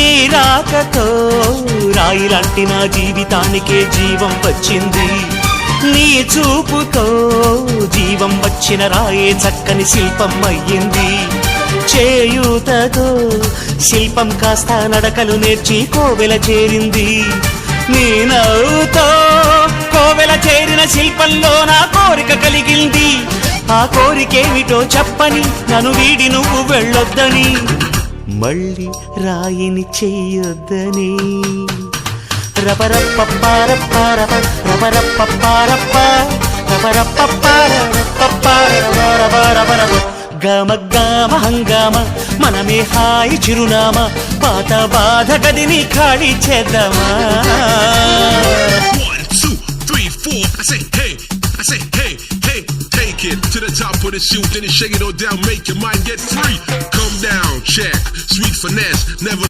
నీ రాకతో రాయిలాంటి నా జీవితానికే జీవం వచ్చింది. నీ చూపుతో జీవం వచ్చిన రాయే చక్కని శిల్పం అయ్యింది. చేయూతతో శిల్పం కాస్త నడకలు నేర్చి కోవెల చేరింది. నీ నవ్వుతో కోవెల చేరిన శిల్పంలో నా కోరిక కలిగింది. ఆ కోరికేమిటో చెప్పని నన్ను వీడి నువ్వు వెళ్ళొద్దని, మళ్ళీ రాయిని చెయ్యొద్దని. రపరప్పపారప్పారప రపరప్పపారప్ప రపరప్పపారపపారపపారపపారపపారప గమ గమ హంగామ మనమే హాయి చిరునామా, పాత బాధ గదిని ఖాళీ చేద్దామా. 1 2 3 4 I say hey, I say hey, hey, take it to the top of the shoot, then you shake it all down, make your mind get free. Come down, check, sweet finesse, never